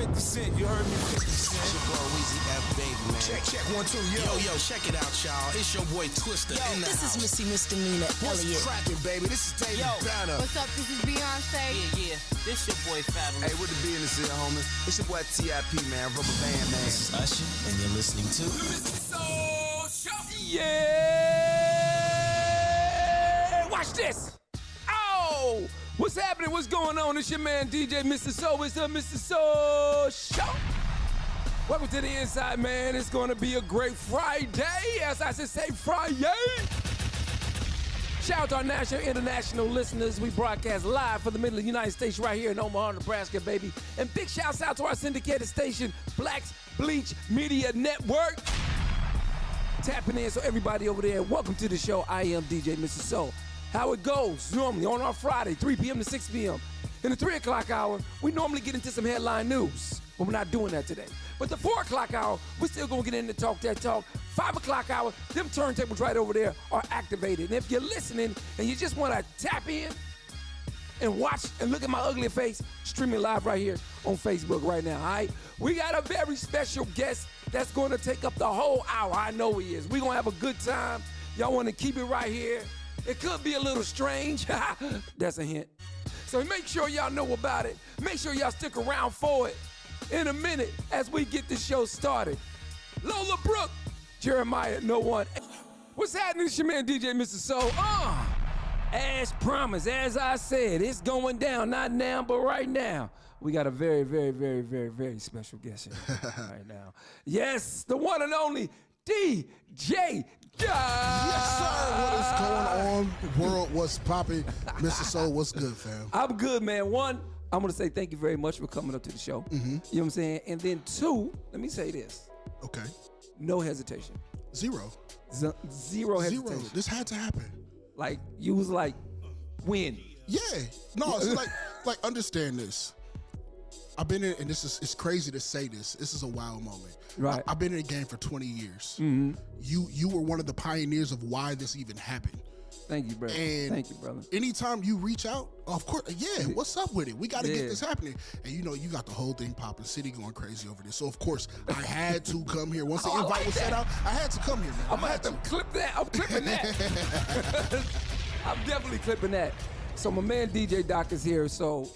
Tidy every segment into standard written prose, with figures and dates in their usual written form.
50 Cent, you heard me, 50 Cent. It's your boy Weezy F, baby, man. Check, 1, 2, yo. Yo, check it out, y'all. It's your boy Twister in the This house. is Missy Misdemeanor Elliott. What's cracking, baby? This is David Banner. What's up? This is Beyonce. Yeah, this your boy Fabulous. Hey, what the business here, homie? It's your boy T.I.P., man, Rubber Band, man. This is Usher, and you're listening to Soul Show. Yeah! Watch this! Oh! What's happening? What's going on? It's your man DJ Mr. Soul. It's the Mr. Soul Show. Welcome to the inside, man. It's going to be a great Friday. As I should say, Friday. Shout out to our national, international listeners. We broadcast live from the middle of the United States right here in Omaha, Nebraska, baby. And big shouts out to our syndicated station, Blacks Bleach Media Network. Tapping in, so everybody over there, welcome to the show. I am DJ Mr. Soul. How it goes, normally on our Friday, 3 p.m. to 6 p.m. In the 3 o'clock hour, we normally get into some headline news, but we're not doing that today. But the 4 o'clock hour, we're still gonna get into Talk That Talk. 5 o'clock hour, them turntables right over there are activated. And if you're listening and you just wanna tap in and watch and look at my ugly face, streaming live right here on Facebook right now, all right? We got a very special guest that's gonna take up the whole hour. I know he is. We're gonna have a good time. Y'all wanna keep it right here. It could be a little strange. That's a hint. So make sure y'all know about it. Make sure y'all stick around for it. In a minute, as we get the show started. Lola Brooke, Jeremiah, no one. What's happening? It's your man DJ Mr. Soul. As promised, as I said, it's going down. Not now, but right now. We got a very, very, very, very, very special guest here right now. Yes, the one and only DJ Yes, sir. What is going on? World, what's popping? Mr. Soul, what's good, fam? I'm good, man. One, I'm going to say thank you very much for coming up to the show. Mm-hmm. You know what I'm saying? And then two, let me say this. Okay. No hesitation. Zero. Zero hesitation. This had to happen. Like, you was like, when? Yeah. No, it's like understand this. I've been in, and it's crazy to say this. This is a wild moment. Right. I've been in the game for 20 years. Mm-hmm. You were one of the pioneers of why this even happened. Thank you, brother. And thank you, brother. Anytime you reach out, of course, yeah, what's up with it? We got to get this happening. And you know, you got the whole thing popping, city going crazy over this. So of course, I had to come here. Once the invite was set out, I had to come here, man. I'm gonna have to clip that. I'm clipping that. I'm definitely clipping that. So my man DJ Doc is here. So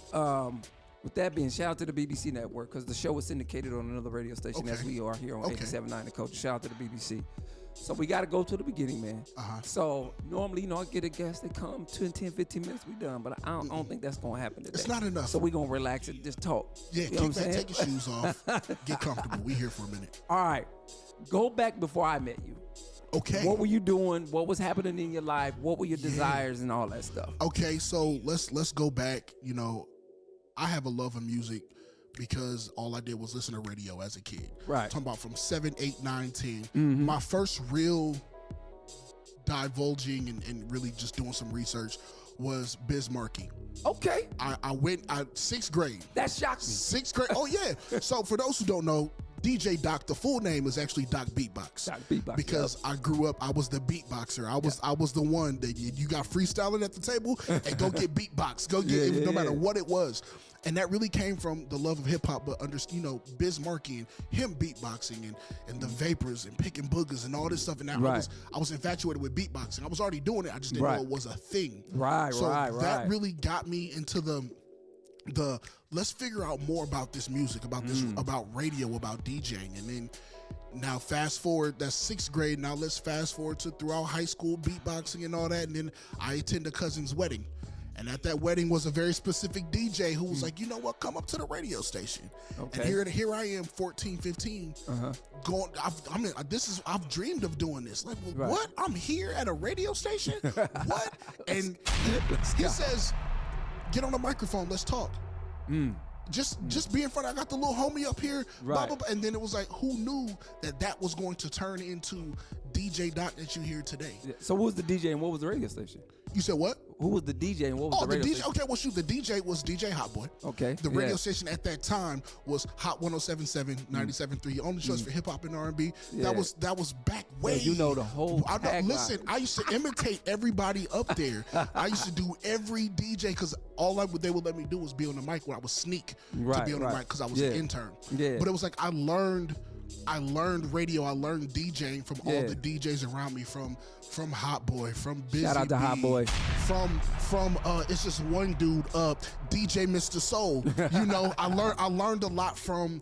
with that being, shout out to the BBC network, because the show was syndicated on another radio station as we are here on 87.9 The Culture. Shout out to the BBC. So we got to go to the beginning, man. So normally, you know, I get a guest, they come 10, 15 minutes, we done. But I don't think that's going to happen today. It's not enough. So we going to relax and just talk. Yeah, you know take your shoes off. Get comfortable. We here for a minute. All right. Go back before I met you. Okay. What were you doing? What was happening in your life? What were your desires and all that stuff? Okay, so let's go back. You know, I have a love of music because all I did was listen to radio as a kid. Right. I'm talking about from 7, 8, 9, 10. Mm-hmm. My first real divulging and really just doing some research was Biz Markie. Okay. I went 6th grade. That shocked me. 6th grade. Oh yeah. So for those who don't know, DJ Doc, the full name is actually Doc Beatbox. Doc Beatbox. Because I grew up, I was the beatboxer. I was the one that you got freestyling at the table and go get beatbox. Go get no matter what it was. And that really came from the love of hip hop, but Biz Markie and him beatboxing and the Vapors and picking boogers and all this stuff. And that I was infatuated with beatboxing. I was already doing it. I just didn't know it was a thing. So that really got me into the let's figure out more about this music, about this, about radio, about DJing. And then now fast forward, that's 6th grade. Now let's fast forward to throughout high school, beatboxing and all that. And then I attend a cousin's wedding. And at that wedding was a very specific DJ who was like, you know what, come up to the radio station. Okay. And here I am, 14, 15, going, I've dreamed of doing this. Like, well, what? I'm here at a radio station? What? And he says, get on the microphone, let's talk. Just be in front. I got the little homie up here, blah, blah, blah. And then it was like, who knew that was going to turn into DJ Doc that you hear today? So what was the DJ and what was the radio station? You said what? Who was the DJ and what was the radio DJ. station? Okay, well, shoot, the DJ was DJ Hot Boy. Okay, The radio station at that time was Hot 107.7, 97.3. Only choice for hip hop and R&B. Yeah. That was back way. Yeah, you know the whole Listen, I used to imitate everybody up there. I used to do every DJ because they would let me do was be on the mic when I was sneak to be on the mic because I was an intern. Yeah. But it was like I learned radio. I learned DJing from all the DJs around me, from Hot Boy, from Busy Shout out to Bee, Hot Boy. from it's just one dude, DJ Mr. Soul. You know, I learned a lot from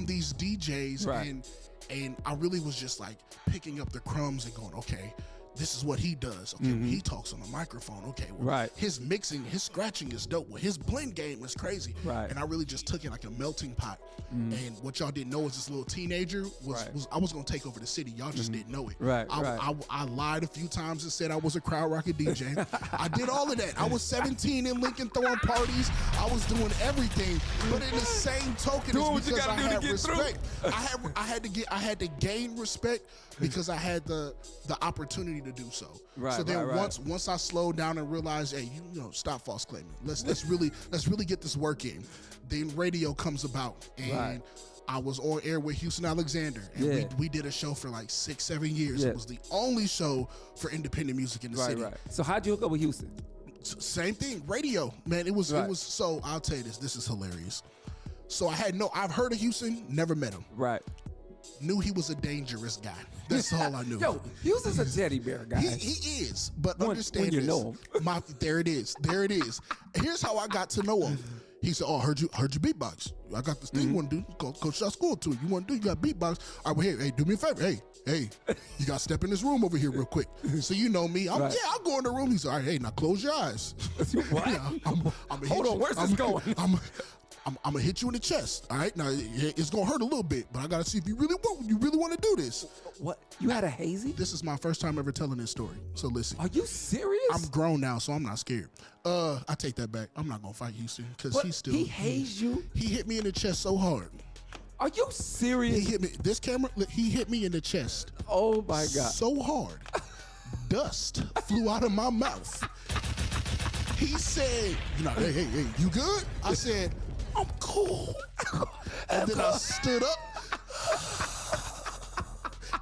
these DJs, Right. and I really was just like picking up the crumbs and going, okay, this is what he does. Okay, when he talks on the microphone, okay, well, Right. his mixing, his scratching is dope. Well, his blend game is crazy. Right. And I really just took it like a melting pot. And what y'all didn't know is this little teenager was I was gonna take over the city. Y'all just didn't know it. Right, I lied a few times and said I was a crowd rocket DJ. I did all of that. I was 17 in Lincoln throwing parties. I was doing everything. But in the same token, Doing what it's you because I gotta do to had get respect. I had to gain respect because I had the opportunity to do so. Right, so then right. once I slowed down and realized, hey, you know, stop false claiming. Let's really get this work in. Then radio comes about, and I was on air with Houston Alexander, and we did a show for like 6-7 years. Yeah. It was the only show for independent music in the city. Right. So how'd you hook up with Houston? Same thing, radio, man. It was so. I'll tell you this. This is hilarious. So I've heard of Houston, never met him. Right. Knew he was a dangerous guy. That's all I knew. Yo, Houston's a teddy bear guy. He is, but understand when you this. know him. There it is. Here's how I got to know him. He said, "Oh, I heard you beatbox. I got this thing you want to do. Coach at school too. You want to do? You got beatbox. All right, well, hey, do me a favor. Hey, you got to step in this room over here real quick. So you know me. I'll go in the room. He said, all right, hey, now close your eyes. What? Hold on, where's this going? I'm gonna hit you in the chest. All right, now it's gonna hurt a little bit, but I gotta see if you really want to do this. What? You had a hazy? This is my first time ever telling this story. So listen. Are you serious? I'm grown now, so I'm not scared. I take that back. I'm not gonna fight Houston because He hazed you? He hit me in the chest so hard. Are you serious? He hit me. He hit me in the chest. Oh my God. So hard. Dust flew out of my mouth. He said, hey, you good? I said, I'm cool. And then I stood up.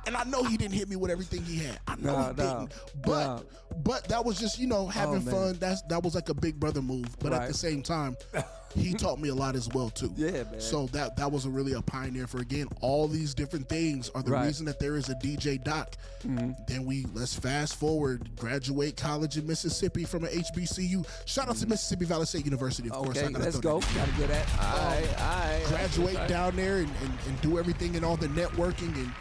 And I know he didn't hit me with everything he had. I know he didn't. But that was just, having fun. That was like a big brother move. But at the same time, he taught me a lot as well too. Yeah, man. So that was really a pioneer for, again, all these different things are the reason that there is a DJ Doc. Then let's fast forward, graduate college in Mississippi from an HBCU. Shout out to Mississippi Valley State University, of course. Okay, let's go. Gotta get that. All right. Graduate down there and do everything and all the networking and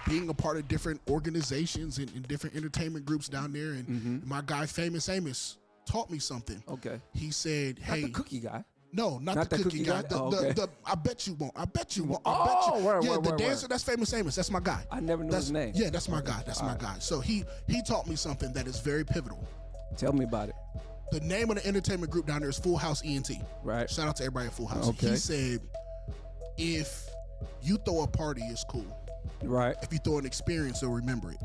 being a part of different organizations and different entertainment groups down there. And my guy, Famous Amos, taught me something. Okay. He said, hey. Not the cookie guy. No, not the cookie guy. Okay. I bet you won't. I bet you won't. The dancer, that's Famous Amos. That's my guy. I never knew his name. Yeah, that's my guy. That's my guy. So he taught me something that is very pivotal. Tell me about it. The name of the entertainment group down there is Full House ENT. Right. Shout out to everybody at Full House. Okay. He said, if you throw a party, it's cool. Right. If you throw an experience, they'll remember it.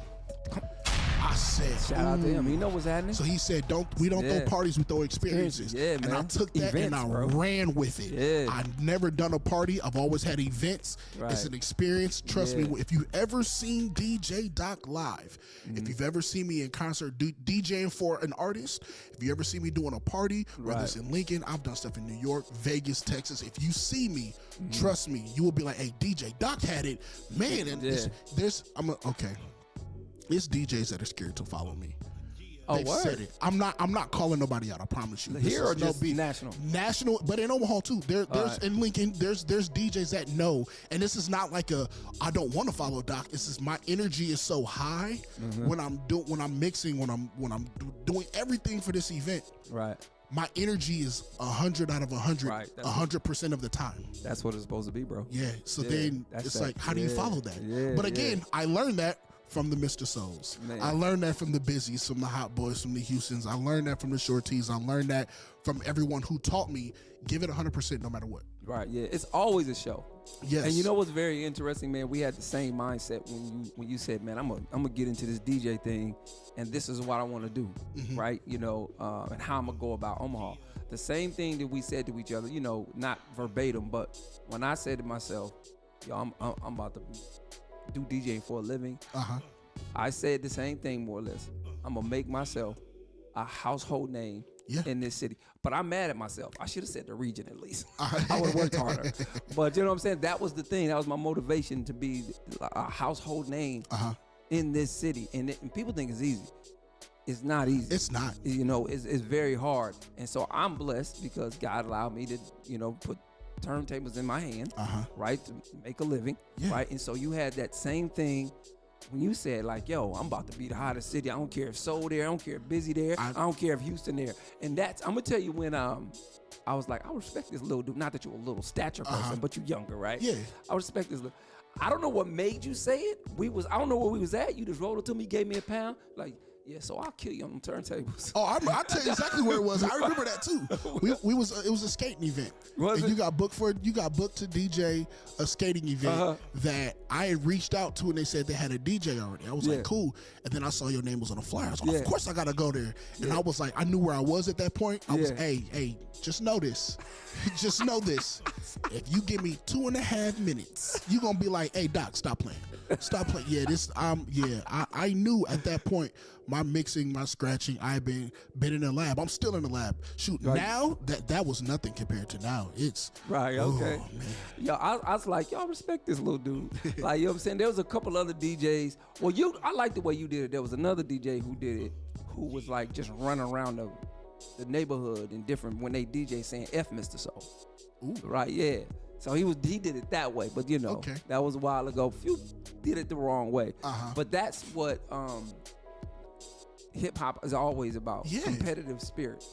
I said, shout out to him. He know what's happening. So he said, we don't throw parties, we throw experiences. Yeah, man. And I took that and I ran with it. Yeah. I've never done a party. I've always had events. Right. It's an experience. Trust me, if you've ever seen DJ Doc live, if you've ever seen me in concert DJing for an artist, if you ever see me doing a party, whether it's in Lincoln, I've done stuff in New York, Vegas, Texas. If you see me, trust me, you will be like, hey, DJ Doc had it. Man, and okay. It's DJs that are scared to follow me. They've said it. I'm not calling nobody out. I promise you. Here or just national? National, but in Omaha too. There's in Lincoln. There's DJs that know, and this is not like I don't want to follow Doc. This is my energy is so high when I'm mixing, when I'm doing everything for this event. Right. My energy is 100 out of 100, right. 100% of the time. That's what it's supposed to be, bro. Yeah. So then it's like, how do you follow that? Yeah, but again, I learned that from the Mr. Souls. Man. I learned that from the Busies, from the Hot Boys, from the Houstons. I learned that from the Shorties. I learned that from everyone who taught me, give it 100% no matter what. Right, yeah. It's always a show. Yes. And you know what's very interesting, man? We had the same mindset when you said, man, I'm gonna get into this DJ thing, and this is what I want to do, right? You know, and how I'm gonna go about Omaha. The same thing that we said to each other, you know, not verbatim, but when I said to myself, yo, I'm about to do DJing for a living. I said the same thing more or less. I'm gonna make myself a household name in this city. But I'm mad at myself. I should have said the region at least. I would have worked harder. But you know what I'm saying? That was the thing. That was my motivation to be a household name in this city. And people think it's easy. It's not easy. It's not. You know, it's very hard. And so I'm blessed because God allowed me to, you know, put turntables in my hand, right, to make a living, right? And so you had that same thing when you said, like, yo, I'm about to be the hottest city. I don't care if Soul there. I don't care if Busy there. I don't care if Houston there. And that's, I'm going to tell you when I was like, I respect this little dude. Not that you're a little stature person, but you're younger, right? Yeah. I respect this little. I don't know what made you say it. I don't know where we was at. You just rolled it to me, gave me a pound. Like, yeah, so I'll kill you on them turntables. Oh, I'll tell you exactly where it was. I remember that too. It was a skating event. Was it? You got booked to DJ a skating event that I had reached out to, and they said they had a DJ already. I was like, cool. And then I saw your name was on the flyer. I was like, of course I gotta go there. And I was like, I knew where I was at that point. I was, hey, just know this. Just know this. If you give me 2.5 minutes, you gonna be like, hey Doc, stop playing. Stop playing. I knew at that point my mixing, my scratching, I've been in the lab. I'm still in the lab. Shoot, now that was nothing compared to now. It's okay. Oh, man. Yo, I was like, y'all respect this little dude. Like, you know what I'm saying? There was a couple other DJs. Well, I like the way you did it. There was another DJ who did it, who was like just running around the neighborhood and different when they DJ saying F Mr. Soul. Ooh. Right, yeah. So he did it that way, but you know, that was a while ago. Few did it the wrong way. But that's what hip hop is always about. Competitive spirit.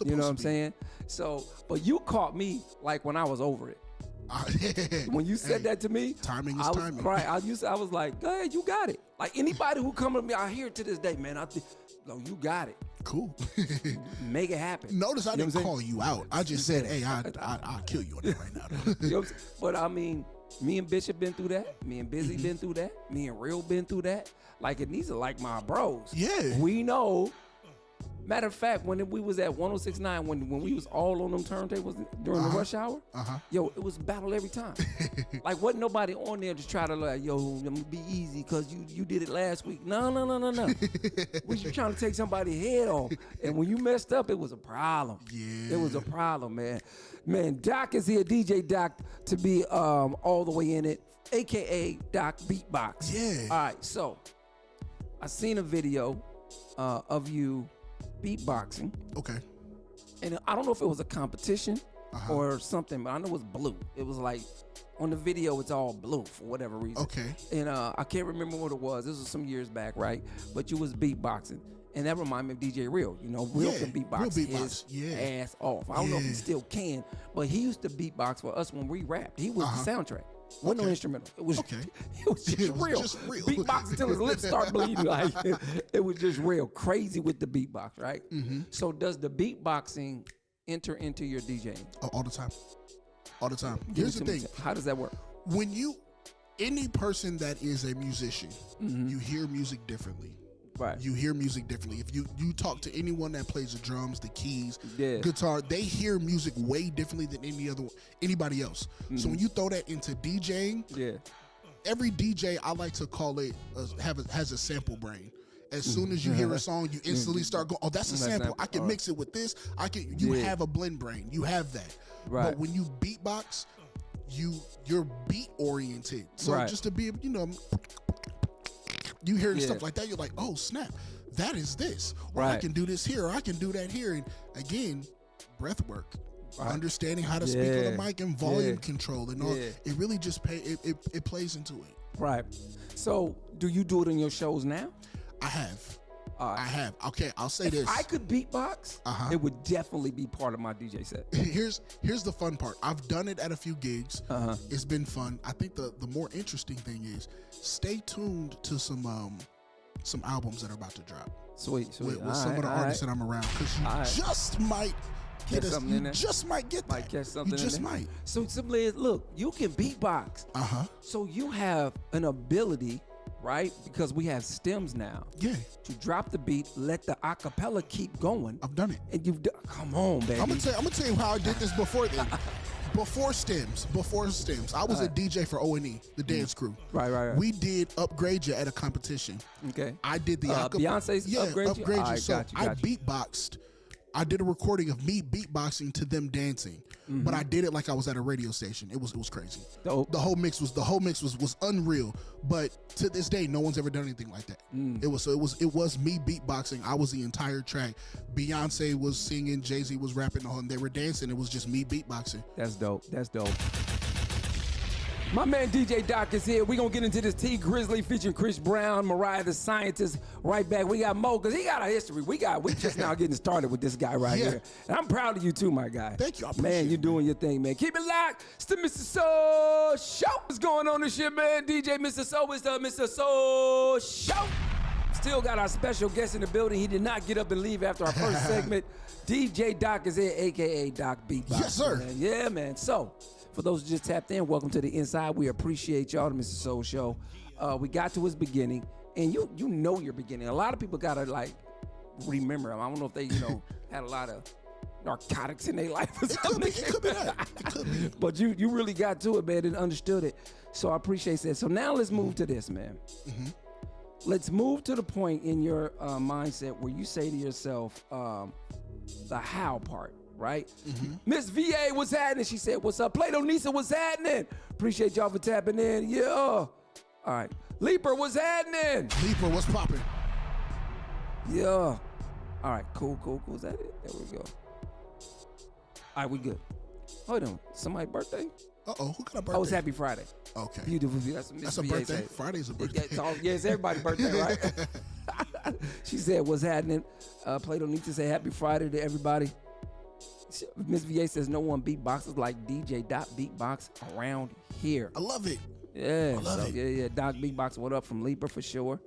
You know what I'm saying? So, but you caught me like when I was over it. When you said that to me, timing is timing. Right. I was like, go ahead, you got it. Like anybody who come to me, I hear it to this day, man. No, you got it. Cool. Make it happen. Notice I didn't call you out. I just said, hey, I'll kill you on it right now. You know what I'm saying? But I mean, me and Bishop been through that. Me and Busy been through that. Me and Real been through that. Like, and these are like my bros. Yeah. We know. Matter of fact, when we was at 106.9, when we was all on them turntables during the rush hour, yo, it was battle every time. Like, wasn't nobody on there to try to like, yo, I'm gonna be easy because you did it last week. No. Was you trying to take somebody's head off? And when you messed up, it was a problem. Yeah. It was a problem, man. Man, Doc is here, DJ Doc, to be all the way in it, AKA Doc Beatbox. Yeah. All right, so I seen a video of you beatboxing. Okay. And I don't know if it was a competition or something, but I know it was blue. It was like on the video, it's all blue for whatever reason. Okay. And I can't remember what it was. This was some years back, right? But you was beatboxing. And that reminded me of DJ Real. You know, Real can beatbox his ass off. I don't know if he still can, but he used to beatbox for us when we rapped. He was the soundtrack. Wasn't no instrumental. It was just real. Beatbox until his lips start bleeding. Like it was just real. Crazy with the beatbox, right? So does the beatboxing enter into your DJing? All the time. All the time. Here's the thing. How does that work? When any person that is a musician, you hear music differently. Right. You hear music differently. If you talk to anyone that plays the drums, the keys, guitar, they hear music way differently than anybody else. So when you throw that into DJing, every DJ, I like to call it has a sample brain. As soon as you hear a song, you instantly start going, oh, that's a sample. I can mix it with this. You have a blend brain. You have that. Right. But when you beatbox, you're beat oriented. So just to be, you hear stuff like that, you're like, oh snap, that is this. Or I can do this here, or I can do that here. And again, breath work. Understanding how to speak on the mic and volume control and all. It really just it plays into it. Right. So do you do it in your shows now? I have. I have. Okay, I'll say If this. I could beatbox, it would definitely be part of my DJ set. Here's the fun part. I've done it at a few gigs. It's been fun. I think the more interesting thing is stay tuned to some albums that are about to drop. Sweet. With some of the artists that I'm around, because you just might get something in there. just might get that. Might catch something. You just in there. might. So simply, look, you can beatbox. So you have an ability, right? Because we have stems now. Yeah. To drop the beat, let the acapella keep going. I've done it. And you've done. Come on, baby. I'm gonna tell you how I did this before then. Before stems, I was a DJ for O&E, the dance crew. Right. We did Upgrade You at a competition. Okay. I did the Beyonce's Upgrade You? All right, So got you. I beatboxed. I did a recording of me beatboxing to them dancing, but I did it like I was at a radio station. It was crazy. Dope. The whole mix was unreal. But to this day, no one's ever done anything like that. It was me beatboxing. I was the entire track. Beyonce was singing, Jay-Z was rapping on. They were dancing. It was just me beatboxing. That's dope. My man DJ Doc is here. We're going to get into this T Grizzly featuring Chris Brown, Mariah the Scientist right back. We got Mo, because he got a history. We just now getting started with this guy right here. And I'm proud of you too, my guy. Thank you. I appreciate man, it, you're doing your thing, man. Keep it locked. It's the Mr. Soul Show. What's going on this shit, man? DJ Mr. Soul is the Mr. Soul Show. Still got our special guest in the building. He did not get up and leave after our first segment. DJ Doc is here, a.k.a. Doc Beatbox. Yes, sir. Man. Yeah, man. So, for those who just tapped in, welcome to the inside. We appreciate y'all, the Mr. Soul Show. We got to his beginning, and you know your beginning. A lot of people gotta remember him. I don't know if they had a lot of narcotics in their life or something. It could be that. It could be. But you really got to it, man, and understood it. So I appreciate that. So now let's move to this, man. Let's move to the point in your mindset where you say to yourself, the how part. Right? Miss VA, what's happening? She said, what's up? Plato Nisa, what's happening? Appreciate y'all for tapping in. Yeah. All right. Leaper, what's happening? Leaper, what's popping? Yeah. All right. Cool. Is that it? There we go. All right, we good. Hold on. Somebody's birthday? Uh-oh, who got a birthday? Oh, it's Happy Friday. Okay. Beautiful. That's Miss a VA birthday? said. Friday's a birthday. It's everybody's birthday, right? She said, what's happening? Plato Nisa said, Happy Friday to everybody. Miss VA says no one beatboxes like DJ Doc Beatbox around here. I love it. Yeah, I love it. Yeah. Doc Beatbox, what up from Leaper for sure.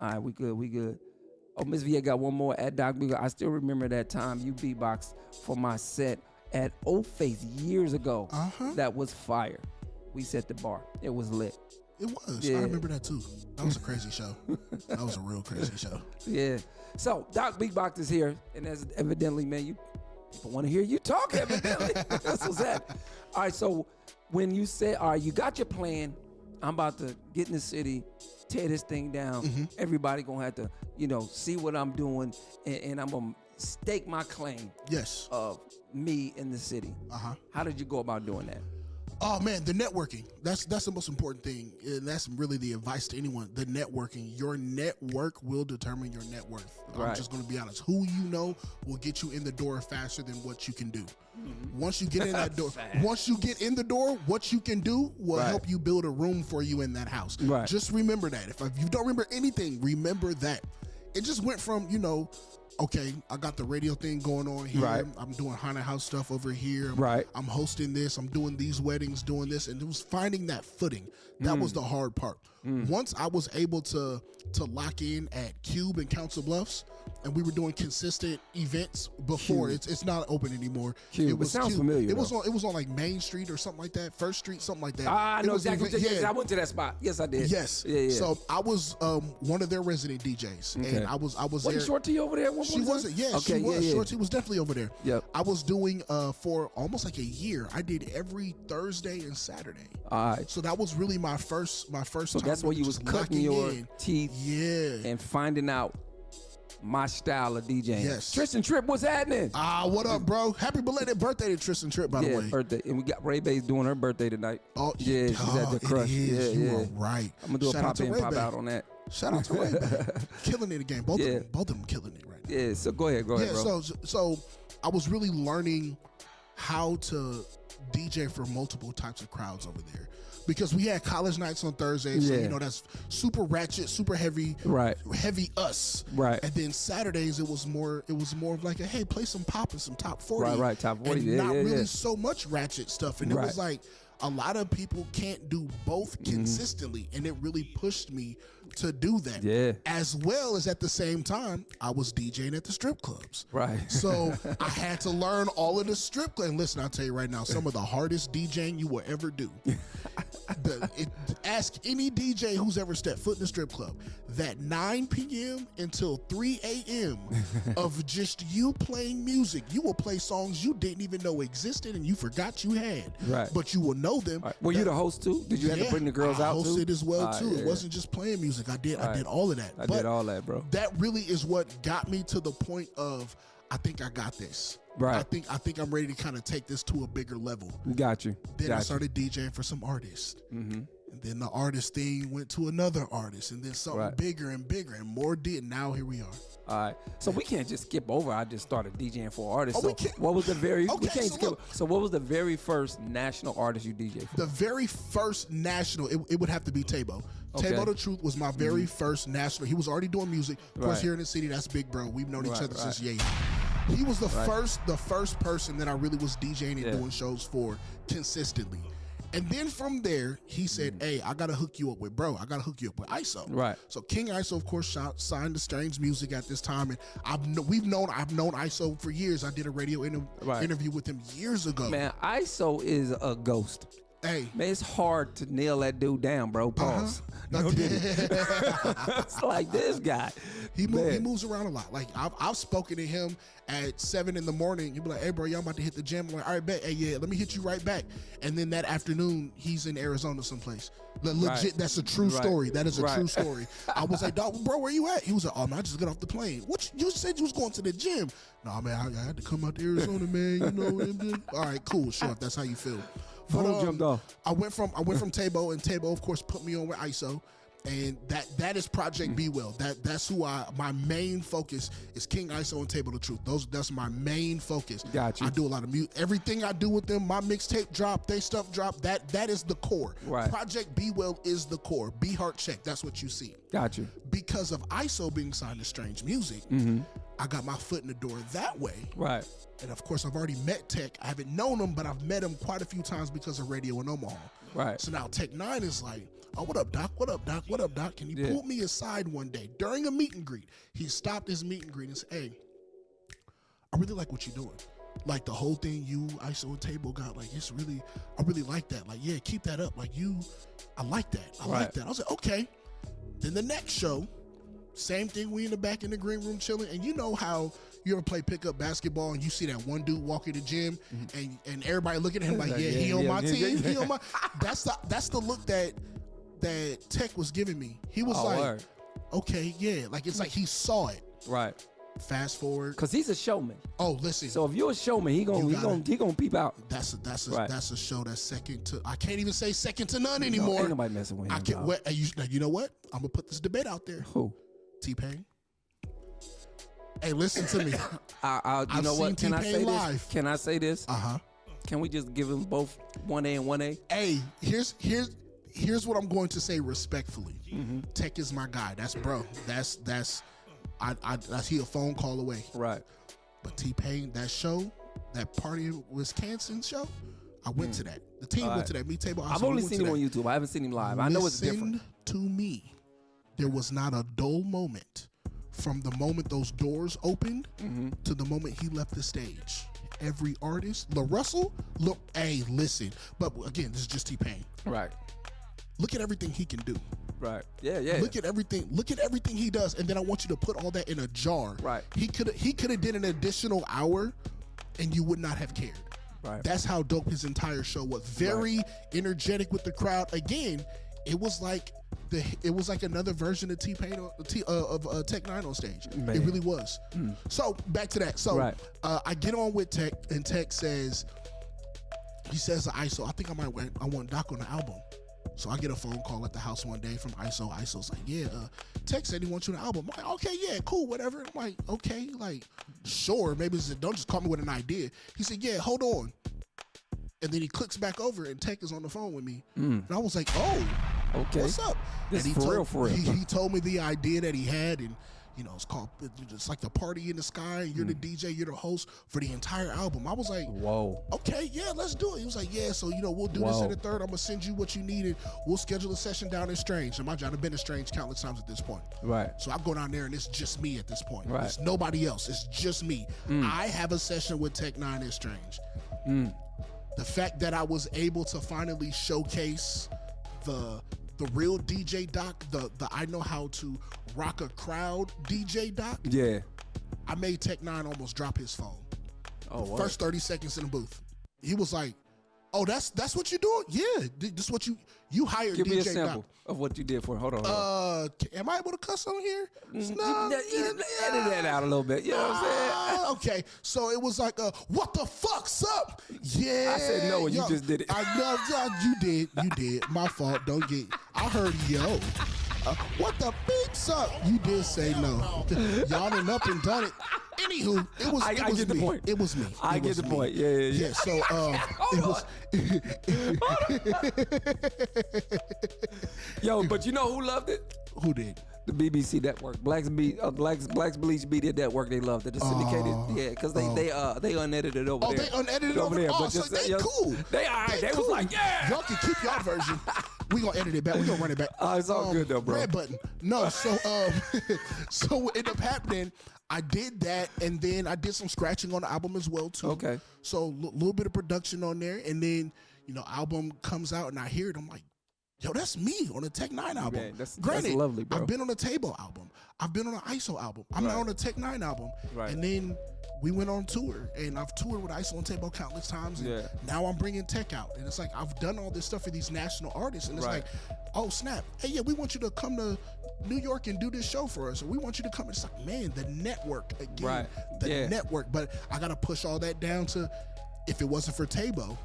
All right, we good. Oh, Miss VA got one more at Doc Beatbox. I still remember that time you beatboxed for my set at Old Face years ago. That was fire. We set the bar. It was lit. It was. Yeah. I remember that too. That was a crazy show. That was a real crazy show. Yeah. So Doc Beatbox is here, and as evidently, man, people want to hear you talk, evidently. That's what's that. All right, so when you say, all right, you got your plan, I'm about to get in the city, tear this thing down, everybody going to have to, see what I'm doing, and I'm going to stake my claim of me in the city. How did you go about doing that? Oh man, the networking. That's the most important thing. And that's really the advice to anyone. The networking. Your network will determine your net worth. Right. I'm just going to be honest. Who you know will get you in the door faster than what you can do. Once you get in that door, what you can do will help you build a room for you in that house. Right. Just remember that. If you don't remember anything, remember that. It just went from, okay, I got the radio thing going on here. Right. I'm doing haunted house stuff over here. Right. I'm hosting this. I'm doing these weddings, doing this. And it was finding that footing. That was the hard part. Once I was able to lock in at Cube and Council Bluffs, and we were doing consistent events before. It's not open anymore. Cube. It sounds familiar. It was on like Main Street or something like that. First Street, something like that. I know exactly. Yes, I went to that spot. Yes, I did. Yes. Yeah. So I was one of their resident DJs, and I was Wasn't there. Short T over there at one point? She wasn't. Yeah, okay, she was. Yeah. Short T was definitely over there. Yep. I was doing for almost like a year. I did every Thursday and Saturday. All right. So that was really my first So time. that's where you was just cutting locking your in. teeth Yeah. and finding out my style of DJing. Yes. Tristan Tripp, what's happening? What up, bro? Happy belated birthday to Tristan Tripp, by the way. Birthday. And we got Ray Bay's doing her birthday tonight. Oh, yeah, she's at the Crush. It is. Yeah, You are right. I'm gonna do Shout a out pop to in, Ray pop Bay. out on that. Shout out to Ray Bay. Killing it again. Both of them killing it right now. Yeah, so go ahead, bro. So I was really learning how to DJ for multiple types of crowds over there. Because we had college nights on Thursdays, so that's super ratchet, super heavy, heavy us. Right. And then Saturdays it was more of like a hey, play some pop and some top 40. Right, top 40. And not really so much ratchet stuff. And it was like a lot of people can't do both consistently, and it really pushed me to do that. Yeah. As well as at the same time, I was DJing at the strip clubs. Right. So I had to learn all of the strip clubs. And listen, I'll tell you right now, some of the hardest DJing you will ever do. Ask any DJ who's ever stepped foot in the strip club. That 9 p.m. until 3 a.m. of just you playing music. You will play songs you didn't even know existed and you forgot you had. Right. But you will know them. Were you the host too? Did you have to bring the girls out too? I hosted as well too. It wasn't just playing music. I did all of that. I did all that, bro. That really is what got me to the point of I think I got this. Right. I think I'm ready to kind of take this to a bigger level. Got you. Then I started DJing for some artists. Mm-hmm. And then the artist thing went to another artist, and then something bigger and bigger, and more did. Now here we are. All right. So we can't just skip over. I just started DJing for artists. Oh, so what was the very? Okay, we can't so skip. look. So what was the very first national artist you DJ for? The very first national, it would have to be Tabo. Okay. Tabo the Truth was my very first national. He was already doing music. Of course, here in the city, that's Big Bro. We've known each other since Yay. He was the first person that I really was DJing and doing shows for consistently. And then from there, he said, hey, I got to hook you up with bro. I got to hook you up with ISO. Right. So King ISO, of course, signed to Strange Music at this time. And I've known ISO for years. I did a radio interview with him years ago. Man, ISO is a ghost. Hey. Man, it's hard to nail that dude down, bro. Pause. No, did it? It's like this guy. He moves around a lot. Like I've spoken to him at 7 in the morning. He'd be like, "Hey, bro, y'all about to hit the gym?" I'm like, "All right, bet. Hey, yeah, let me hit you right back." And then that afternoon, he's in Arizona someplace. Legit, that's a true story. That is a true story. I was like, "Dog, bro, where you at?" He was like, "Oh man, I just got off the plane." What you said you was going to the gym? No, man, I had to come out to Arizona, man. You know. All right, cool. Sure, if that's how you feel. But jumped off. I went from Tabo, and Tabo, of course, put me on with ISO. And that is Project Be Well. That's who my main focus is. King ISO and Table the Truth. That's my main focus. Gotcha. I do a lot of music. Everything I do with them, my mixtape drop, they stuff drop. That is the core. Right. Project Be Well is the core. Be Heart Check. That's what you see. Gotcha. Because of ISO being signed to Strange Music, I got my foot in the door that way. Right. And of course, I've already met Tech. I haven't known him, but I've met him quite a few times because of radio in Omaha. Right. So now Tech 9 is like, "Oh, what up, Doc? What up, Doc? What up, Doc? Can you pull me aside one day during a meet and greet?" He stopped his meet and greet and said, "Hey, I really like what you're doing. Like the whole thing you, ISO, and Table got, like, I really like that. Like, yeah, keep that up. Like I like that. I like that." I was like, okay. Then the next show, same thing. We in the back in the green room chilling. And you know how you ever play pickup basketball and you see that one dude walk in the gym and everybody looking at him like, yeah, he on my team. He on my. That's the look that Tech was giving me. He was okay, yeah. Like it's like he saw it. Right. Fast forward, Cause he's a showman. Oh, listen. So if you're a showman, he gonna peep out. That's a show that's second to. I can't even say second to none anymore. Ain't nobody messing with him. I can't. You know what? I'm gonna put this debate out there. Who? T-Pain. Hey, listen to me. You know what? Can I say live. this? Can I say this? Can we just give them both 1A and 1A? Hey, here's what I'm going to say respectfully. Tech is my guy. That's bro. That's he a phone call away. Right. But T-Pain, that show, that party in Wisconsin show, I went to that. The team went to that. Me, Table. I've only seen him on YouTube. I haven't seen him live. I know it's different. To me, there was not a dull moment from the moment those doors opened to the moment he left the stage. Every artist, LaRussell, look, hey, listen. But again, this is just T-Pain. Right. Look at everything he can do. Right. Yeah. Look at everything he does, and then I want you to put all that in a jar. Right. He could have did an additional hour, and you would not have cared. Right. That's how dope his entire show was. Very energetic with the crowd. Again, it was like another version of T-Pain of Tech 9 on stage. Man. It really was. So back to that. So I get on with Tech, and Tech says, he says to ISO, I want Doc on the album. So I get a phone call at the house one day from ISO. ISO's like, yeah, Tech said he wants you on the album. I'm like, okay, yeah, cool, whatever. I'm like, okay, like, sure, maybe don't just call me with an idea. He said, yeah, hold on. And then he clicks back over, and Tech is on the phone with me. And I was like, oh, Okay. what's up? This and is for real. He told me the idea that he had, and it's called, it's like the party in the sky. You're the DJ, you're the host for the entire album. I was like, whoa. Okay, yeah, let's do it. He was like, yeah, so we'll do this in the third. I'm gonna send you what you need, and we'll schedule a session down in Strange. And my job, I've been in Strange countless times at this point. Right. So I go down there, and it's just me at this point. Right. It's nobody else. It's just me. I have a session with Tech Nine in Strange. The fact that I was able to finally showcase the real DJ Doc, the I know how to rock a crowd DJ Doc. Yeah. I made Tech Nine almost drop his phone. Oh, First 30 seconds in the booth. He was like, oh, that's what you're doing? Yeah, this is what you hired Give DJ me a sample Doc. of what you did for. Hold on. Am I able to cuss on here? Edit that out a little bit. You know what I'm saying? Okay, so it was like, what the fuck's up? Yeah. I said no, and you just did it. You did. My fault. Don't get. I heard yo. What the beeps up? You did say no. Y'all done up and done it. Anywho, it was I get the me. point. It was me. I get the point. Yeah. So Yo, but you know who loved it? Who did? The BBC network, Blacks Bleach Media Network. They loved it. The syndicated, yeah, because they unedited over there. Oh, they unedited over there. Oh, so they cool. They all right. They was like, yeah. Y'all can keep y'all version. We gonna edit it back. We gonna run it back. It's all good though, bro. Red button. No, so so what ended up happening, I did that, and then I did some scratching on the album as well too. Okay. So a little bit of production on there, and then album comes out, and I hear it. I'm like, yo, that's me on the Tech Nine album. Man, that's Granted, lovely, bro. I've been on a Table album. I've been on an ISO album. I'm not on a Tech Nine album. Right. And then we went on tour, and I've toured with ISO and Table countless times. And now I'm bringing Tech out, and it's like I've done all this stuff for these national artists, and it's like, oh snap, hey, yeah, we want you to come to New York and do this show for us, or we want you to come. It's like, man, the network again, network. But I gotta push all that down to, if it wasn't for Tabo,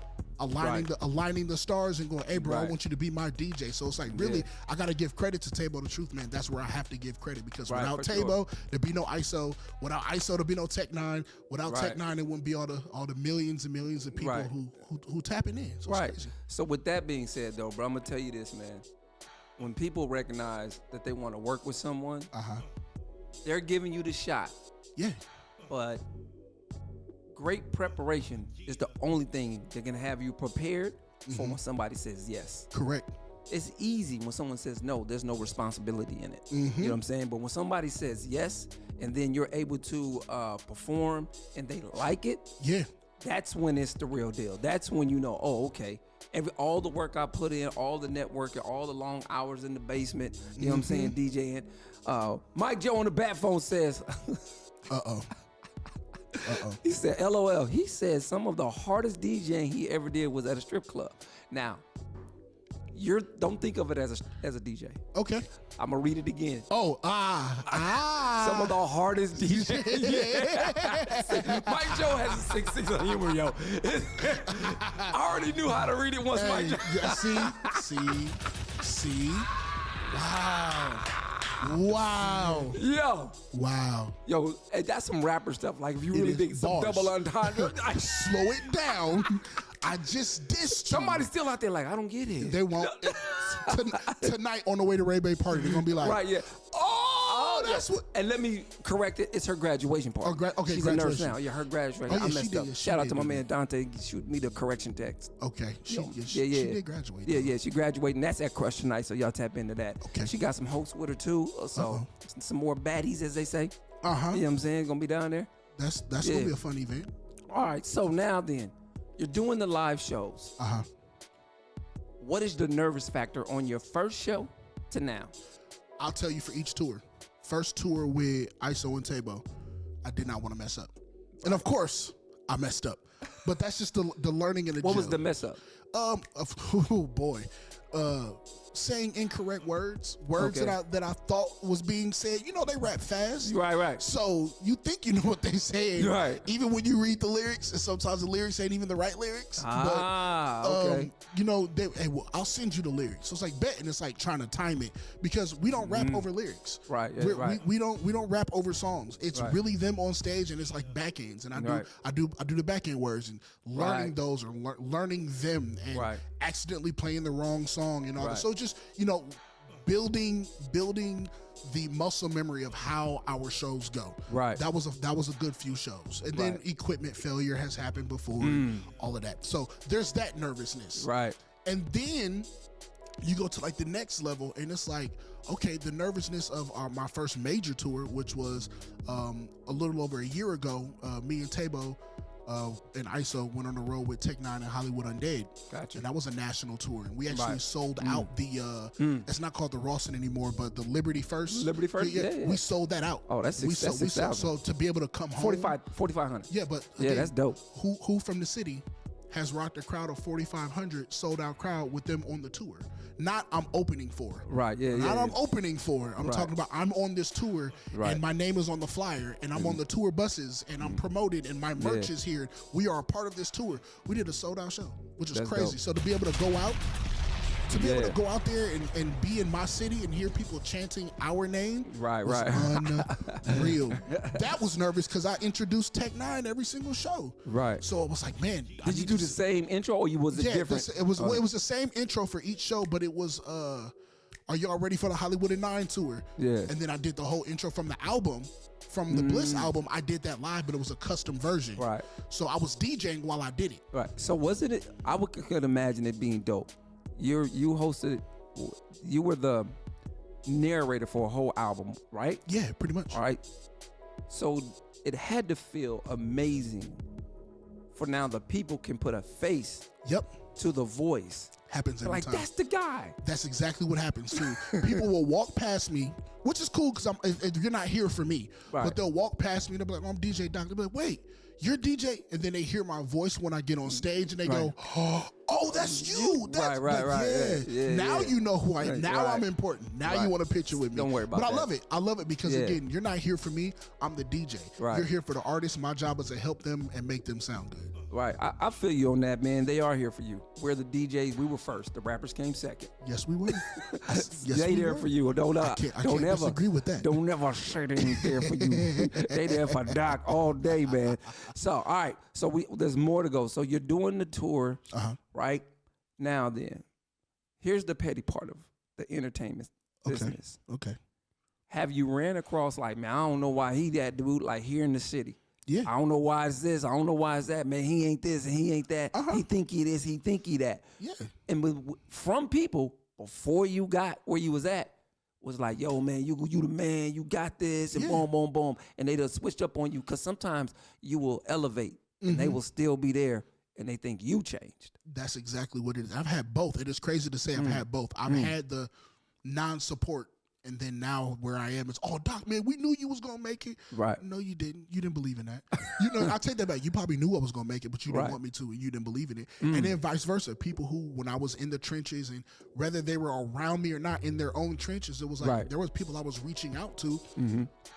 aligning the stars and going, hey bro, I want you to be my DJ. So it's like, really, I gotta give credit to Tabo the Truth, man. That's where I have to give credit, because without Tabo, there'd be no ISO. Without ISO, there'd be no Tech Nine. Without Tech Nine, there wouldn't be all the millions and millions of people who tapping in. So it's crazy. So with that being said, though, bro, I'm gonna tell you this, man. When people recognize that they want to work with someone, they're giving you the shot. Yeah. But great preparation is the only thing that can have you prepared for when somebody says yes. Correct. It's easy when someone says no, there's no responsibility in it. You know what I'm saying? But when somebody says yes, and then you're able to perform and they like it, that's when it's the real deal. That's when you know, oh, okay. All the work I put in, all the networking, all the long hours in the basement, you know what I'm saying, DJing. Mike Joe on the bat phone says, he said, LOL. He said some of the hardest DJing he ever did was at a strip club. Now, don't think of it as a DJ. Okay. I'm gonna read it again. Oh, Some of the hardest DJing. Mike Joe has a 6'6" sense of humor, yo. I already knew how to read it once Mike Joe. See. Wow. Yo, that's some rapper stuff. Like if you really think some double entendre. Slow it down. I just dissed you. Somebody's still out there like, I don't get it. They won't. Tonight on the way to Ray Bay party, they're going to be like, oh, that's what. And let me correct it. It's her graduation party. Okay, she's a nurse now. Yeah, her graduation. Oh, yeah, I messed up. Shout out to my man Dante. Shoot me the correction text. Okay. She did graduate. Yeah, she graduated. And that's at Crush tonight, so y'all tap into that. Okay. She got some hosts with her, too. So some more baddies, as they say. You know what I'm saying? Going to be down there. That's going to be a fun event. All right. So now then, you're doing the live shows. What is the nervous factor on your first show to now? I'll tell you for each tour. First tour with ISO and Tabo, I did not want to mess up. And of course, I messed up. But that's just the learning and the What was the mess up? Oh boy. saying incorrect words Okay. that I thought was being said. You know, they rap fast. Right. So you think you know what they saying. Right. Even when you read the lyrics, and sometimes the lyrics ain't even the right lyrics. Okay. You know, I'll send you the lyrics. So it's like bet, and it's like trying to time it because we don't rap over lyrics. Right, yeah, right. We don't rap over songs. It's Right. really them on stage, and it's like back ends, and I do the back end words and learning Right. those or learning them and Right. accidentally playing the wrong song and all that. Right. So just building the muscle memory of how our shows go. Right. That was a good few shows, and then Right. equipment failure has happened before, all of that. So there's that nervousness. Right. And then you go to like the next level, and it's like, okay, the nervousness of my first major tour, which was a little over a year ago. Me and Tabo and ISO went on the road with Tech 9 and Hollywood Undead. Gotcha. And that was a national tour. And we actually Right. sold out the, it's not called the Rawson anymore, but the Liberty First. Liberty First? Yeah. We sold that out. Oh, that's we six- that's sold, 6,000. So to be able to come home. 4,500. Yeah, but Yeah, that's dope. Who from the city has rocked a crowd of 4,500 sold out crowd with them on the tour? Not I'm opening for. Right, yeah, Not yeah. I'm opening for. I'm Right. talking about I'm on this tour Right. and my name is on the flyer and I'm on the tour buses and I'm promoted and my merch Yeah. is here. We are a part of this tour. We did a sold out show, which is That's crazy. dope. So to be able to go out, able Yeah. to go out there and be in my city and hear people chanting our name Right, was right. unreal. That was nervous because I introduced Tech 9 every single show. Right. So it was like, man, I Did you need do to the s- same intro or was it Yeah, different? it was the same intro for each show, but it was are y'all ready for the Hollywood and 9 tour? Yeah. And then I did the whole intro from the album. From the Bliss album, I did that live, but it was a custom version. Right. So I was DJing while I did it. Right. So wasn't it? Could imagine it being dope. You hosted. You were the narrator for a whole album, right? Yeah, pretty much. All right. So it had to feel amazing. For now, the people can put a face Yep. to the voice. Happens every Like time. that's the guy. That's exactly what happens too. People will walk past me, which is cool because you're not here for me. Right. But they'll walk past me and they'll be like, "I'm DJ Doc." They'll be like, "Wait, you're DJ?" And then they hear my voice when I get on stage and they go, "Oh, that's you." That's Right. Yeah, now yeah. you know who I am. Right, Now right. I'm important. Now Right. you want a picture with me. Don't worry about But that. I love it. I love it because Yeah. again, you're not here for me. I'm the DJ. Right. You're here for the artist. My job is to help them and make them sound good. Right. I feel you on that, man. They are here for you. We're the DJs. We were first. The rappers came second. Yes, we will. Yes, They we there will. for you. Don't I can't don't ever disagree with that. Don't ever say they ain't there for you. They there for Doc all day, man. So all right. So there's more to go. So you're doing the tour, right? Now then, here's the petty part of the entertainment business. Okay. Have you ran across like, man, I don't know why he that dude like here in the city. Yeah. I don't know why it's this. I don't know why it's that, man. He ain't this and he ain't that. He think he this. He think he that. Yeah. And from people before you got where you was at, was like, yo, man, you the man. You got this and boom, boom, boom. And they just switched up on you because sometimes you will elevate and they will still be there and they think you changed. That's exactly what it is. I've had both. It is crazy to say I've had both. I've had the non-support, and then now where I am, it's, oh, Doc, man, we knew you was going to make it. Right. No, you didn't. You didn't believe in that. I take that back. You probably knew I was going to make it, but you didn't Right. want me to, and you didn't believe in it. And then vice versa. People who, when I was in the trenches, and whether they were around me or not in their own trenches, it was like, Right. there was people I was reaching out to.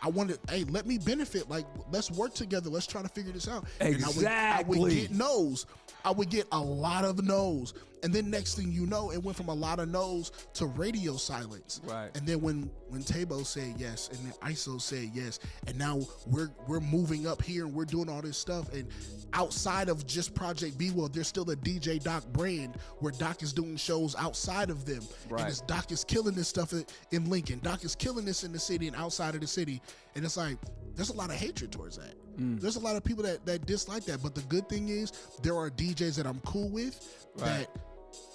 I wanted, hey, let me benefit. Like, let's work together. Let's try to figure this out. And I would Exactly. get no's. I would get a lot of no's. And then next thing you know, it went from a lot of no's to radio silence. Right. And then when Tabo said yes, and then ISO said yes, and now we're moving up here and we're doing all this stuff. And outside of just Project B, well, there's still a DJ Doc brand where Doc is doing shows outside of them. Right. And it's Doc is killing this stuff in Lincoln. Doc is killing this in the city and outside of the city. And it's like, there's a lot of hatred towards that. There's a lot of people that dislike that. But the good thing is there are DJs that I'm cool with that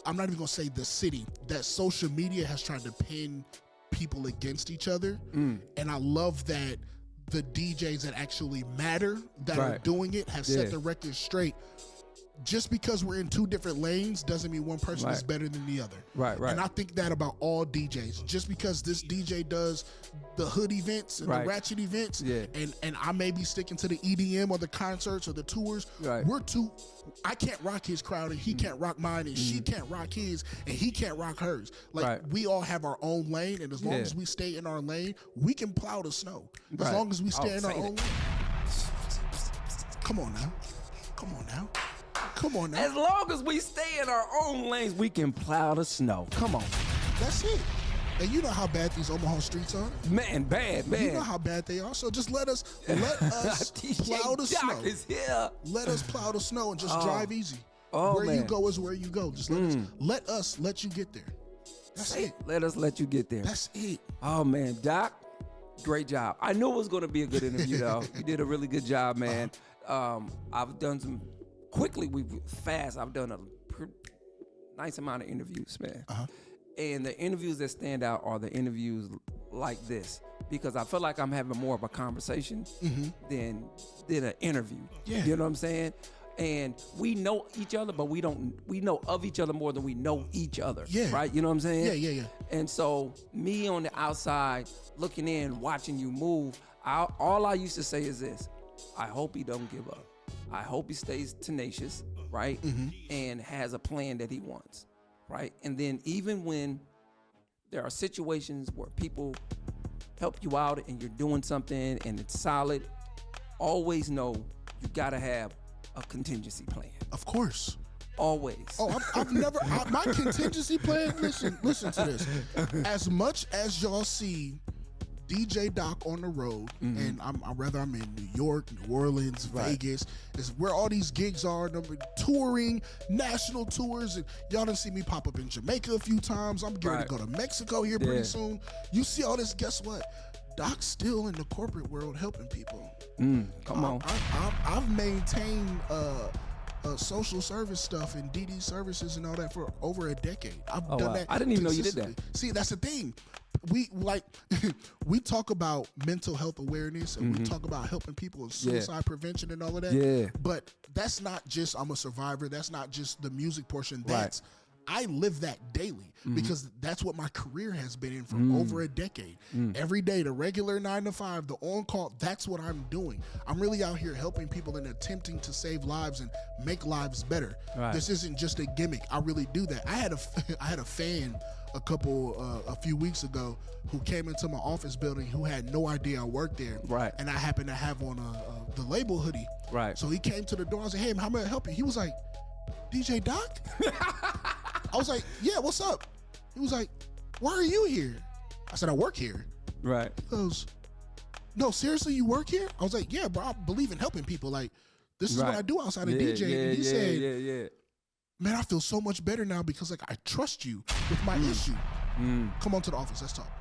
I'm not even gonna say the city, that social media has tried to pin people against each other. And I love that the DJs that actually matter that are Right. doing it have set Yeah. the record straight. just because we're in two different lanes doesn't mean one person is better than the other. Right. And I think that about all DJs. Just because this DJ does the hood events and the ratchet events, and I may be sticking to the EDM or the concerts or the tours, I can't rock his crowd and he can't rock mine, and she can't rock his and he can't rock hers. Like we all have our own lane, and as long as we stay in our lane, we can plow the snow. As long as we stay in our own lane. Come on now. Come on now. Come on now. As long as we stay in our own lanes, we can plow the snow. Come on. That's it. And you know how bad these Omaha streets are. Man, bad, man. You know how bad they are. So just let us plow the snow. Is here. Let us plow the snow and just drive easy. Oh, where you go is where you go. Just let us let you get there. That's it. Let us let you get there. That's it. Oh man, Doc, great job. I knew it was going to be a good interview, though. You did a really good job, man. I've done some I've done a nice amount of interviews, man. And the interviews that stand out are the interviews like this, because I feel like I'm having more of a conversation than an interview. Yeah. You know what I'm saying? And we know each other, but we know of each other more than we know each other. Yeah. Right? You know what I'm saying? Yeah. And so me on the outside looking in, watching you move, all I used to say is this: I hope he don't give up. I hope he stays tenacious, right? And has a plan that he wants, right? And then even when there are situations where people help you out and you're doing something and it's solid, always know you gotta have a contingency plan. Of course. Always. Oh, I've never, my contingency plan, listen to this. As much as y'all see DJ Doc on the road, and I'm in New York, New Orleans, Vegas, is where all these gigs are, touring, national tours, and y'all done see me pop up in Jamaica a few times. I'm getting to go to Mexico here pretty soon. You see all this, guess what? Doc's still in the corporate world helping people. Come on. I've maintained social service stuff and DD services and all that for over a decade. I've done that. I didn't even know you did that. See, that's the thing. We talk about mental health awareness, and we talk about helping people with suicide prevention and all of that. Yeah. But that's not just I'm a survivor. That's not just the music portion. That's I live that daily because that's what my career has been in for over a decade. Every day, the regular 9 to 5, the on-call, that's what I'm doing. I'm really out here helping people and attempting to save lives and make lives better. Right. This isn't just a gimmick. I really do that. I had a fan a few weeks ago who came into my office building who had no idea I worked there. Right. And I happened to have on the label hoodie. Right. So he came to the door and said, "Hey, how may I help you?" He was like, "DJ Doc?" I was like, "Yeah, what's up?" He was like, "Why are you here?" I said, "I work here." Right. He goes, "No, seriously, you work here?" I was like, "Yeah, bro, I believe in helping people. Like, this is what I do outside of DJ." And he said, "Man, I feel so much better now because like I trust you with my issue. Come on to the office. Let's talk.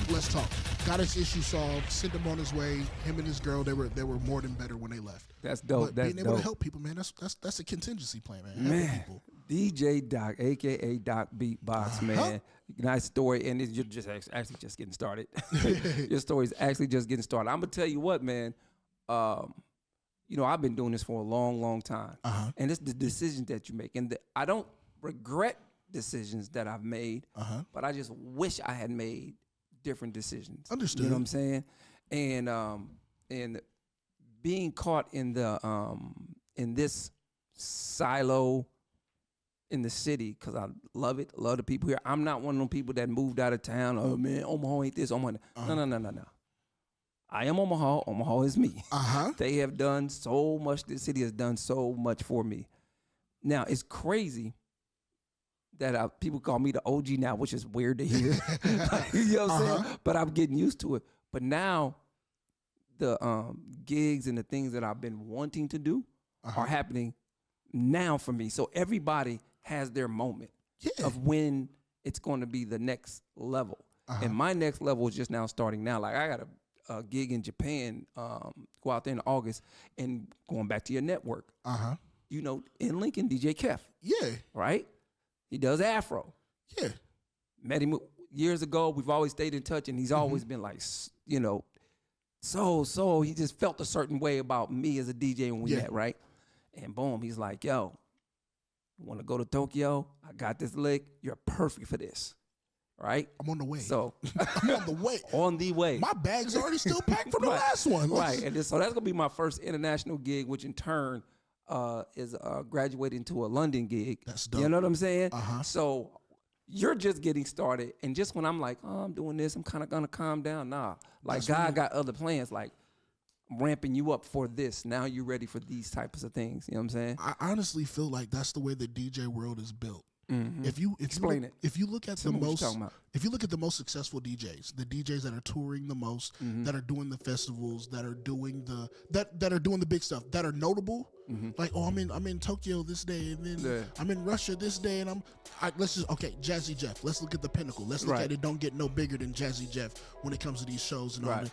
Let's talk." Got his issue solved. Sent him on his way. Him and his girl, they were more than better when they left. That's dope. But being able to help people, man, that's a contingency plan, man. Helping people. DJ Doc, aka Doc Beatbox, man. Nice story, and you're just actually just getting started. Your story's actually just getting started. I'm gonna tell you what, man. I've been doing this for a long, long time, and it's the decisions that you make, and I don't regret decisions that I've made, but I just wish I had made different decisions. Understood. You know what I'm saying? And being caught in the in this silo in the city, because I love it, love the people here. I'm not one of them people that moved out of town. Oh man, Omaha ain't this, Omaha. No. I am Omaha. Omaha is me. They have done so much. The city has done so much for me. Now, it's crazy that people call me the OG now, which is weird to hear. You know what I'm saying? But I'm getting used to it. But now, the gigs and the things that I've been wanting to do are happening now for me. So everybody has their moment of when it's going to be the next level. And my next level is just now starting now. Like I got a gig in Japan, go out there in August, and going back to your network. You know, in Lincoln, DJ Kef. Yeah. Right? He does Afro. Yeah. Met him years ago. We've always stayed in touch, and he's always been like, you know, so he just felt a certain way about me as a DJ when we met, right? And boom, he's like, yo, Want to go to Tokyo? I got this lick. You're perfect for this, right? I'm on the way. So I'm on the way. on the way. My bag's already still packed for the Right. last one. Right, and so that's gonna be my first international gig, which in turn is graduating to a London gig. That's dope. You know what I'm saying? Uh-huh. So you're just getting started, and just when I'm like, oh, I'm doing this, I'm kind of gonna calm down. Nah, like That's God right. got other plans. Like I'm ramping you up for this. Now you're ready for these types of things. You know what I'm saying? I honestly feel like that's the way the DJ world is built. Mhm. Explain it. If you look at Tell the me what most, you're talking about. if you look at the most successful DJs, the DJs that are touring the most, Mm-hmm. that are doing the festivals, that are doing that are doing the big stuff, that are notable, like I'm in Tokyo this day, and then Yeah. I'm in Russia this day, and let's just Jazzy Jeff. Let's look at the pinnacle. Let's look Right. at it. Don't get no bigger than Jazzy Jeff when it comes to these shows and all Right. that.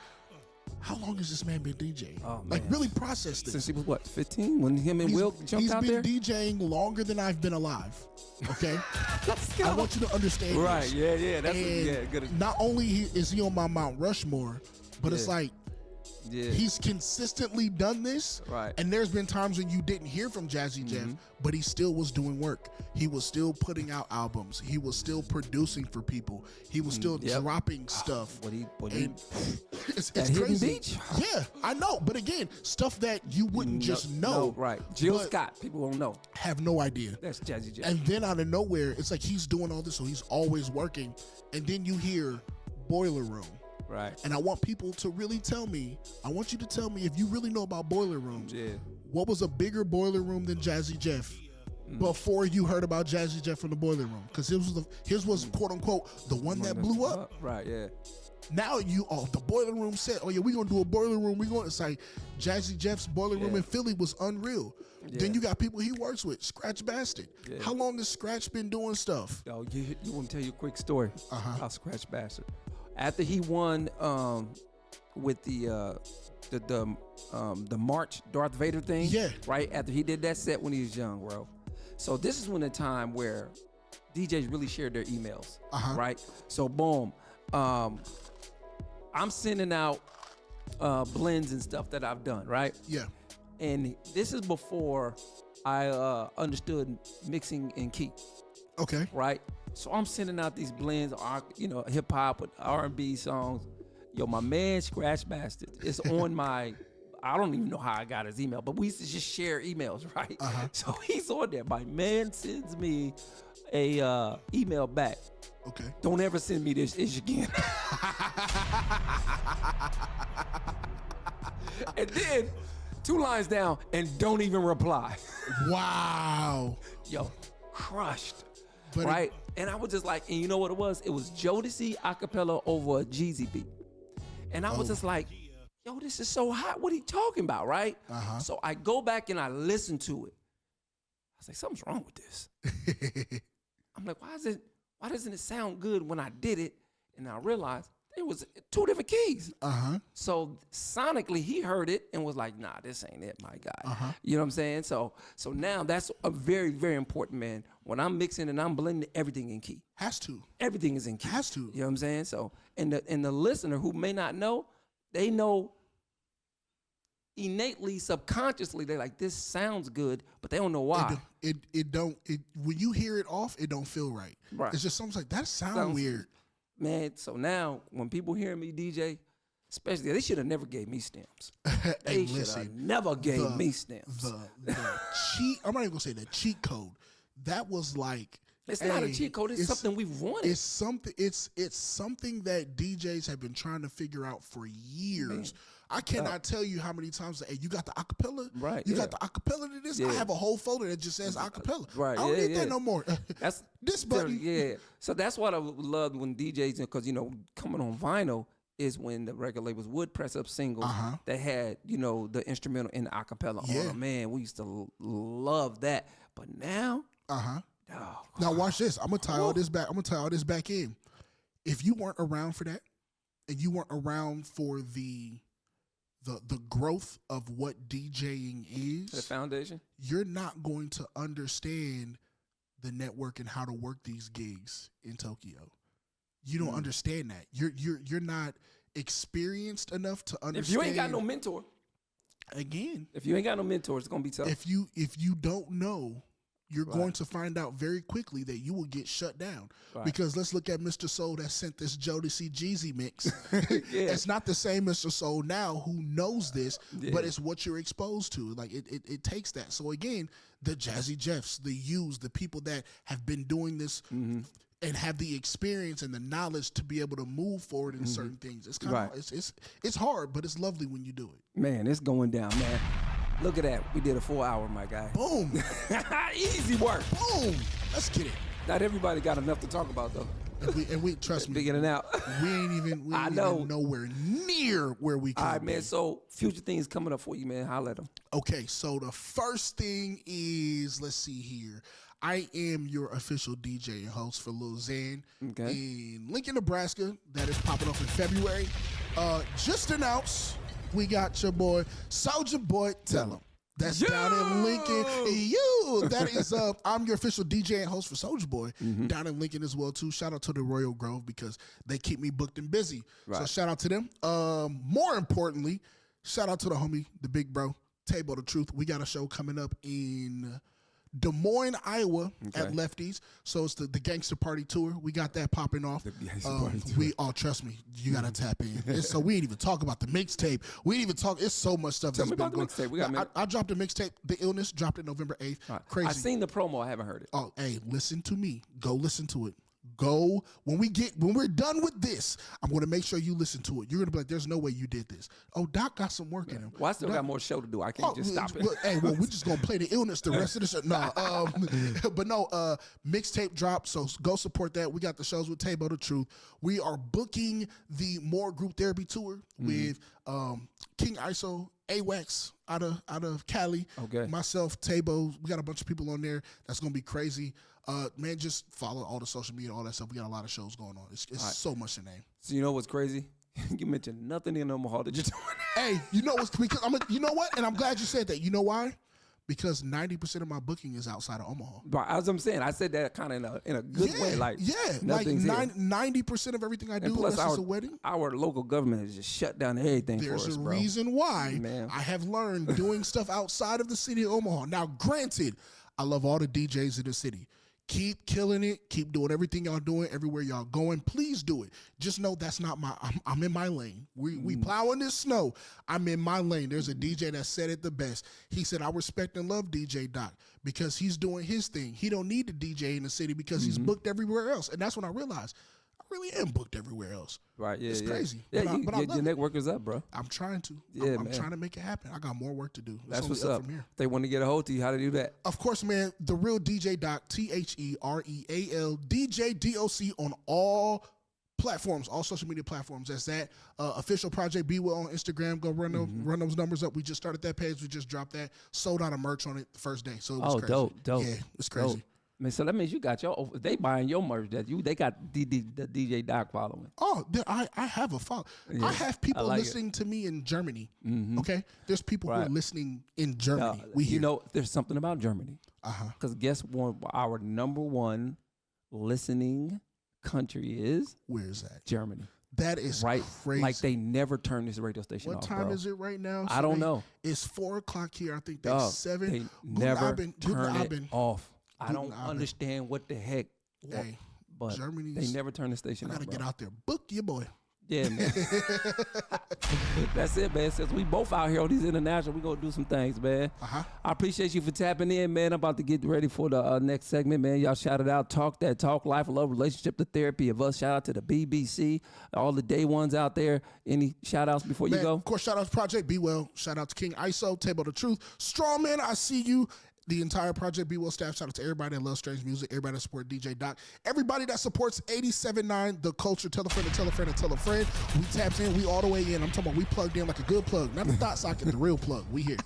How long has this man been DJing? Oh, like man. really process this. Since he was what, 15, when him and Will jumped He's out been there. DJing longer than I've been alive. Okay, Let's go. I want you to understand. Right? this. Yeah. That's And good. not only is he on my Mount Rushmore, but it's Yeah. like Yeah. he's consistently done this. Right. And there's been times when you didn't hear from Jazzy Jeff, but he still was doing work. He was still putting out albums. He was still producing for people. He was still Yep. dropping stuff. What he And it's That Hidden crazy. Beach? Yeah, I know. But again, stuff that you wouldn't just know. right? Jill but Scott. People won't know. have no idea. That's Jazzy Jeff. And then out of nowhere, it's like he's doing all this, so he's always working. And then you hear Boiler Room. Right. And I want people to really tell me, I want you to tell me if you really know about boiler rooms, Yeah. what was a bigger boiler room than Jazzy Jeff before you heard about Jazzy Jeff from the boiler room? Because his was quote unquote the one that blew up. Right. Yeah. Now the boiler room said, oh yeah, we're gonna do a boiler room. It's like Jazzy Jeff's boiler room Yeah. in Philly was unreal. Then Yeah. you got people he works with, Scratch Bastard. Yeah. How long has Scratch been doing stuff? Yo, you want to tell you a quick story about Scratch Bastard? After he won with the March Darth Vader thing, Yeah. right after he did that set when he was young, bro. So this is when the time where DJs really shared their emails, right? So boom, I'm sending out blends and stuff that I've done, right? Yeah. And this is before I understood mixing in key, Okay. right? So I'm sending out these blends, hip hop with R&B songs. Yo, my man Scratch Bastard is on my. I don't even know how I got his email, but we used to just share emails, right? So he's on there. My man sends me a email back. Okay. Don't ever send me this ish again. And then 2 lines down, and don't even reply. Wow. Yo, crushed. But right? And I was just like, and you know what it was? It was Jodeci acapella over a Jeezy beat. And I was just like, yo, this is so hot. What are you talking about, right? So I go back and I listen to it. I was like, something's wrong with this. I'm like, why doesn't it sound good when I did it? And I realized it was 2 different keys. So sonically, he heard it and was like, nah, this ain't it, my guy. You know what I'm saying? So now that's a very, very important, man. When I'm mixing and I'm blending, everything in key. Has to. Everything is in key. Has to. You know what I'm saying? So, and the listener who may not know, they know innately, subconsciously, they're like, this sounds good, but they don't know why. When you hear it off, it don't feel right. Right. It's just something like that sounds Sounds- weird. Man, so now when people hear me DJ, especially, they should have never gave me stems. Hey, They should have listen, never gave me stems. the cheat. I'm not even gonna say the cheat code. That was like. It's not a cheat code. It's something we've wanted. It's something. It's something that DJs have been trying to figure out for years. Man. I cannot tell you how many times. Hey, you got the acapella. Right, You yeah. got the acapella to this. Yeah. I have a whole folder that just says acapella. Right, I don't yeah, need yeah. that no more. That's This button. Yeah. So that's what I love when DJs, because coming on vinyl is when the record labels would press up singles that had the instrumental and the acapella Yeah. on them. Man, we used to love that. But now, oh, Now watch this. I'm gonna tie all this back. I'm gonna tie all this back in. If you weren't around for that, and you weren't around for the growth of what DJing the is, foundation. you're not going to understand the network and how to work these gigs in Tokyo. You don't understand that. You're not experienced enough to understand. If you ain't got no mentor, again, it's gonna be tough. if you don't know, you're going to find out very quickly that you will get shut down. Because let's look at Mr. Soul that sent this Jodeci Jeezy mix. It's not the same Mr. Soul now who knows this, but it's what you're exposed to. Like it takes that. So again, the Jazzy Jeffs, the U's, the people that have been doing this and have the experience and the knowledge to be able to move forward in certain things. It's kind of it's hard, but it's lovely when you do it. Man, it's going down, man. Look at that. We did a 4 hour, my guy. Boom. Easy work. Boom. Let's get it. Not everybody got enough to talk about, though. And we trust me. Figuring it out. We ain't even nowhere near where we could. All right, man. So future things coming up for you, man. Holla at them. Okay, so the first thing is, let's see here. I am your official DJ and host for Lil Xan in Lincoln, Nebraska. That is popping off in February. Just announced, we got your boy, Soulja Boy, Tell Him. That's down in Lincoln. That is, I'm your official DJ and host for Soulja Boy down in Lincoln as well, too. Shout out to the Royal Grove because they keep me booked and busy. So shout out to them. More importantly, shout out to the homie, the big bro, Table the Truth. We got a show coming up in Des Moines, Iowa at Lefties. So it's the Gangster Party Tour. We got that popping off. Trust me, you got to tap in. So we ain't even talk about the mixtape. We ain't even talk. It's so much stuff. Tell me about the mixtape. I dropped a mixtape. The Illness dropped it November 8th. Crazy. I seen the promo. I haven't heard it. Oh, hey, listen to me. Go listen to it. Go when we're done with this, I'm going to make sure you listen to it. You're going to be like, "There's no way you did this." Oh, Doc got some work in him. Well, I still got more show to do. I can't just stop it. Hey, well, we're just going to play the Illness the rest of the show. But no, mixtape drop. So go support that. We got the shows with Tabo the Truth. We are booking the More Group Therapy Tour with King ISO, AWAX out of Cali. Okay. Myself, Tabo. We got a bunch of people on there. That's going to be crazy. Man, just follow all the social media, all that stuff. We got a lot of shows going on. It's so much to name. So you know what's crazy? You mentioned nothing in Omaha that you're doing. Hey, you know what's because you know what? And I'm glad you said that. You know why? Because 90% of my booking is outside of Omaha. But as I'm saying, I said that kind of in a good way. Like 90% of everything I do, unless it's a wedding. Our local government has just shut down everything for us, There's a bro. reason why I have learned doing stuff outside of the city of Omaha. Now, granted, I love all the DJs in the city. Keep killing it. Keep doing everything y'all doing everywhere y'all going. Please do it. Just know that's not I'm in my lane. We plowing this snow. I'm in my lane. There's a DJ that said it the best. He said, I respect and love DJ Doc because he's doing his thing. He don't need to DJ in the city because he's booked everywhere else. And that's when I realized I really am booked everywhere else. Right, yeah, it's crazy. Yeah, but your network is up, bro. I'm trying to. Yeah, I'm trying to make it happen. I got more work to do. That's what's up. From here. If they want to get a hold of you, how to do that? Of course, man. The real DJ Doc, TheReal DJ DOC on all platforms, all social media platforms. That's that. Official Project Be Well on Instagram. Go run those numbers up. We just started that page. We just dropped that. Sold out of merch on it the first day. So it was crazy. Dope. Yeah, it's crazy. Dope. Man, so that means you got they buying your merch. They got the DJ Doc following. Oh, I have a follow. Yeah, I have people listening to me in Germany. Okay, there's people who are listening in Germany. You know, there's something about Germany. Because guess what? Our number one listening country is? Where is that? Germany. That is crazy. Like they never turn this radio station off. What time is it right now? I don't know. It's 4:00 here. I think that's 7. They never turn it off. I don't understand what the heck. Hey, but Germany's, they never turn the station off. I gotta get out there. Book your boy. Yeah, man. That's it, man. Since we both out here on these international, we gonna do some things, man. I appreciate you for tapping in, man. I'm about to get ready for the next segment, man. Y'all shout it out. Talk that talk, life, love, relationship, the therapy of us. Shout out to the BBC, all the day ones out there. Any shout outs before you go? Of course, shout out to Project Be Well. Shout out to King ISO, Table the Truth. Strawman, I see you. The entire Project Be Well staff. Shout out to everybody that loves strange music, everybody that supports DJ Doc, everybody that supports 87.9 The Culture. Tell a friend to tell a friend to tell a friend. We tapped in. We all the way in. I'm talking about we plugged in like a good plug. Not the thought socket, the real plug. We here.